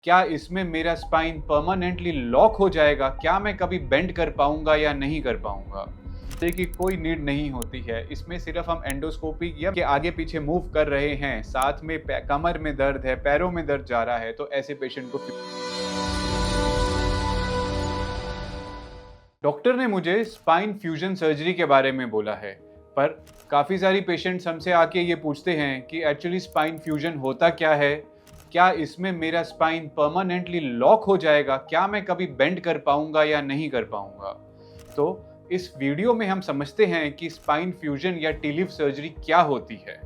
क्या इसमें मेरा स्पाइन परमानेंटली लॉक हो जाएगा? क्या मैं कभी बेंड कर पाऊँगा या नहीं कर पाऊँगा? देखिए कोई नीड नहीं होती है। इसमें सिर्फ़ हम एंडोस्कोपी या के आगे-पीछे मूव कर रहे हैं, साथ में पै कमर में दर्द है, पैरों में दर्द जा रहा है, तो ऐसे पेशेंट को डॉक्टर ने मुझे स्पाइन फ्यूजन सर्जरी के बारे में बोला है, पर काफ़ी सारी पेशेंट्स हमसे आके ये पूछते हैं कि एक्चुअली स्पाइन फ्यूजन होता क्या है? क्या इसमें मेरा स्पाइन परमानेंटली लॉक हो जाएगा? क्या मैं कभी बेंड कर पाऊँगा या नहीं कर पाऊँगा? तो इस वीडियो में हम समझते हैं कि स्पाइन फ्यूजन या टीलिफ सर्जरी क्या होती है।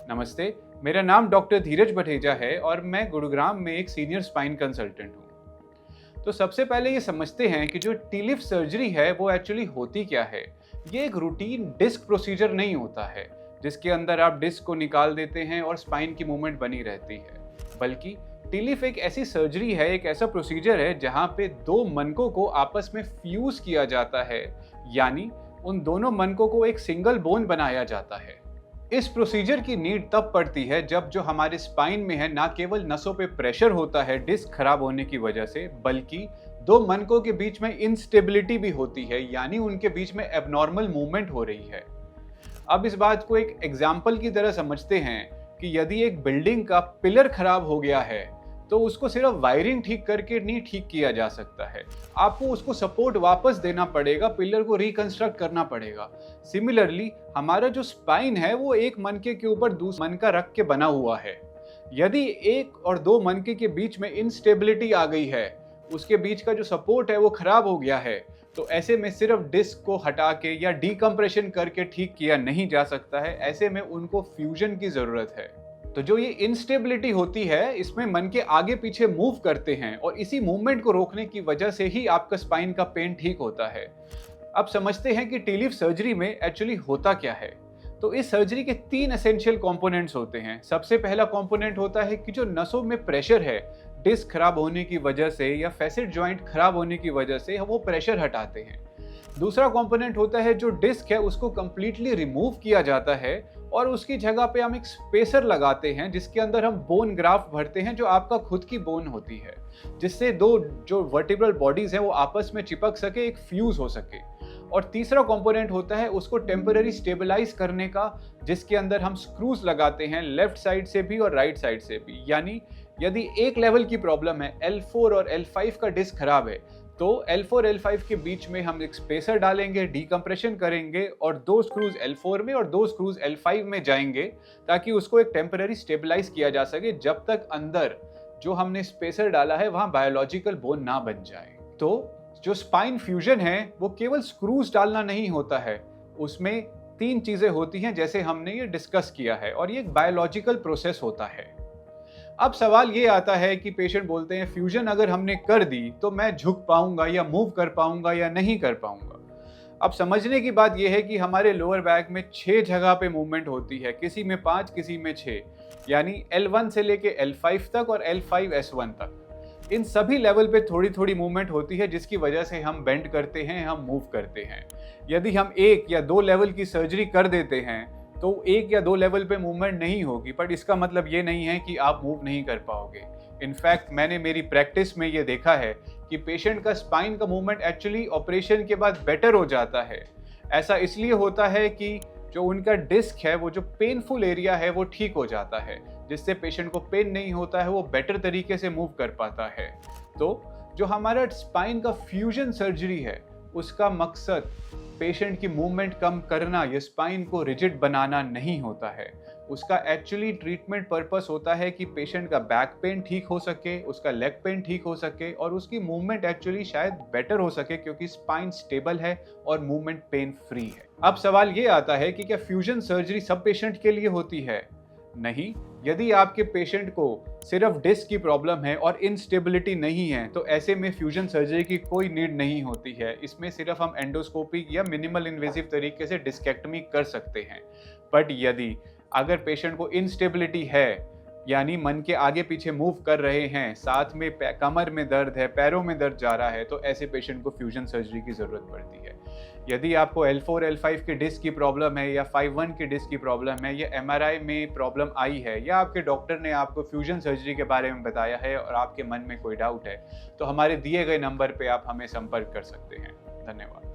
नमस्ते, मेरा नाम डॉक्टर धीरज बठेजा है और मैं गुरुग्राम में एक सीनियर स्पाइन कंसल्टेंट हूँ। तो सबसे पहले ये समझते हैं कि जो टीलिफ सर्जरी है वो एक्चुअली होती क्या है। ये एक रूटीन डिस्क प्रोसीजर नहीं होता है जिसके अंदर आप डिस्क को निकाल देते हैं और स्पाइन की मूवमेंट बनी रहती है, बल्कि टीलिफ एक ऐसी सर्जरी है, एक ऐसा प्रोसीजर है जहाँ पे दो मनकों को आपस में फ्यूज किया जाता है, यानी उन दोनों मनकों को एक सिंगल बोन बनाया जाता है। इस प्रोसीजर की नीड तब पड़ती है जब जो हमारे स्पाइन में है ना केवल नसों पे प्रेशर होता है डिस्क खराब होने की वजह से, बल्कि दो मनकों के बीच में इंस्टेबिलिटी भी होती है, यानी उनके बीच में एबनॉर्मल मूवमेंट हो रही है। अब इस बात को एक एग्जाम्पल की तरह समझते हैं कि यदि एक बिल्डिंग का पिलर खराब हो गया है तो उसको सिर्फ वायरिंग ठीक करके नहीं ठीक किया जा सकता है, आपको उसको सपोर्ट वापस देना पड़ेगा, पिलर को रिकंस्ट्रक्ट करना पड़ेगा। सिमिलरली हमारा जो स्पाइन है वो एक मनके के ऊपर दूसरा मनका रख के बना हुआ है। यदि एक और दो मनके के बीच में इनस्टेबिलिटी आ गई है, उसके बीच का जो सपोर्ट है वो खराब हो गया है, तो ऐसे में सिर्फ डिस्क को हटा के या डीकम्प्रेशन करके ठीक किया नहीं जा सकता है, ऐसे में उनको फ्यूजन की जरूरत है। तो जो ये इंस्टेबिलिटी होती है इसमें मन के आगे पीछे मूव करते हैं और इसी मूवमेंट को रोकने की वजह से ही आपका स्पाइन का पेन ठीक होता है। अब समझते हैं कि टीलिफ सर्जरी में एक्चुअली होता क्या है। तो इस सर्जरी के तीन एसेंशियल कंपोनेंट्स होते हैं। सबसे पहला कंपोनेंट होता है कि जो नसों में प्रेशर है डिस्क खराब होने की वजह से या फैसेट जॉइंट खराब होने की वजह से वो प्रेशर हटाते हैं। दूसरा कंपोनेंट होता है जो डिस्क है उसको कंप्लीटली रिमूव किया जाता है और उसकी जगह पे हम एक स्पेसर लगाते हैं जिसके अंदर हम बोन ग्राफ्ट भरते हैं जो आपका खुद की बोन होती है, जिससे दो जो वर्टिब्रल बॉडीज हैं वो आपस में चिपक सके, एक फ्यूज हो सके। और तीसरा कंपोनेंट होता है उसको टेम्पररी स्टेबलाइज करने का, जिसके अंदर हम स्क्रूज लगाते हैं लेफ्ट साइड से भी और राइट साइड से भी। यानी यदि एक लेवल की प्रॉब्लम है, L4 और L5 का डिस्क खराब है, तो L4 L5 के बीच में हम एक स्पेसर डालेंगे, डीकम्प्रेशन करेंगे और दो स्क्रूज L4 में और दो स्क्रूज L5 में जाएंगे ताकि उसको एक टेम्पररी स्टेबलाइज किया जा सके, जब तक अंदर जो हमने स्पेसर डाला है वहां बायोलॉजिकल बोन ना बन जाए। तो जो स्पाइन फ्यूजन है वो केवल स्क्रूज डालना नहीं होता है, उसमें तीन चीजें होती हैं जैसे हमने ये डिस्कस किया है, और ये एक बायोलॉजिकल प्रोसेस होता है। अब सवाल ये आता है कि पेशेंट बोलते हैं फ्यूजन अगर हमने कर दी तो मैं झुक पाऊंगा या मूव कर पाऊंगा या नहीं कर पाऊंगा। अब समझने की बात यह है कि हमारे लोअर बैक में 6 जगह पे मूवमेंट होती है, किसी में 5 किसी में 6, यानी L1 से लेके L5 तक और L5S1 तक। इन सभी लेवल पे थोड़ी थोड़ी मूवमेंट होती है जिसकी वजह से हम बेंड करते हैं, हम मूव करते हैं। यदि हम एक या दो लेवल की सर्जरी कर देते हैं तो एक या दो लेवल पे मूवमेंट नहीं होगी, बट इसका मतलब ये नहीं है कि आप मूव नहीं कर पाओगे। इनफैक्ट मैंने मेरी प्रैक्टिस में ये देखा है कि पेशेंट का स्पाइन का मूवमेंट एक्चुअली ऑपरेशन के बाद बेटर हो जाता है। ऐसा इसलिए होता है कि जो उनका डिस्क है, वो जो पेनफुल एरिया है वो ठीक हो जाता है, जिससे पेशेंट को पेन नहीं होता है, वो बेटर तरीके से मूव कर पाता है। तो जो हमारा स्पाइन का फ्यूजन सर्जरी है उसका मकसद पेशेंट की मूवमेंट कम करना या स्पाइन को रिजिड बनाना नहीं होता है। उसका एक्चुअली ट्रीटमेंट पर्पस होता है कि पेशेंट का बैक पेन ठीक हो सके, उसका लेग पेन ठीक हो सके और उसकी मूवमेंट एक्चुअली शायद बेटर हो सके, क्योंकि स्पाइन स्टेबल है और मूवमेंट पेन फ्री है। अब सवाल ये आता है कि क्या फ्यूजन सर्जरी सब पेशेंट के लिए होती है? नहीं। यदि आपके पेशेंट को सिर्फ डिस्क की प्रॉब्लम है और इंस्टेबिलिटी नहीं है तो ऐसे में फ्यूजन सर्जरी की कोई नीड नहीं होती है। इसमें सिर्फ हम एंडोस्कोपी या मिनिमल इन्वेजिव तरीके से डिस्केक्टमी कर सकते हैं। बट यदि अगर पेशेंट को इंस्टेबिलिटी है, यानी मन के आगे पीछे मूव कर रहे हैं, साथ में कमर में दर्द है, पैरों में दर्द जा रहा है, तो ऐसे पेशेंट को फ्यूजन सर्जरी की जरूरत पड़ती है। यदि आपको L4, L5 की डिस्क की प्रॉब्लम है या 5-1 की डिस्क की प्रॉब्लम है या MRI में प्रॉब्लम आई है या आपके डॉक्टर ने आपको फ्यूजन सर्जरी के बारे में बताया है और आपके मन में कोई डाउट है, तो हमारे दिए गए नंबर पे आप हमें संपर्क कर सकते हैं। धन्यवाद।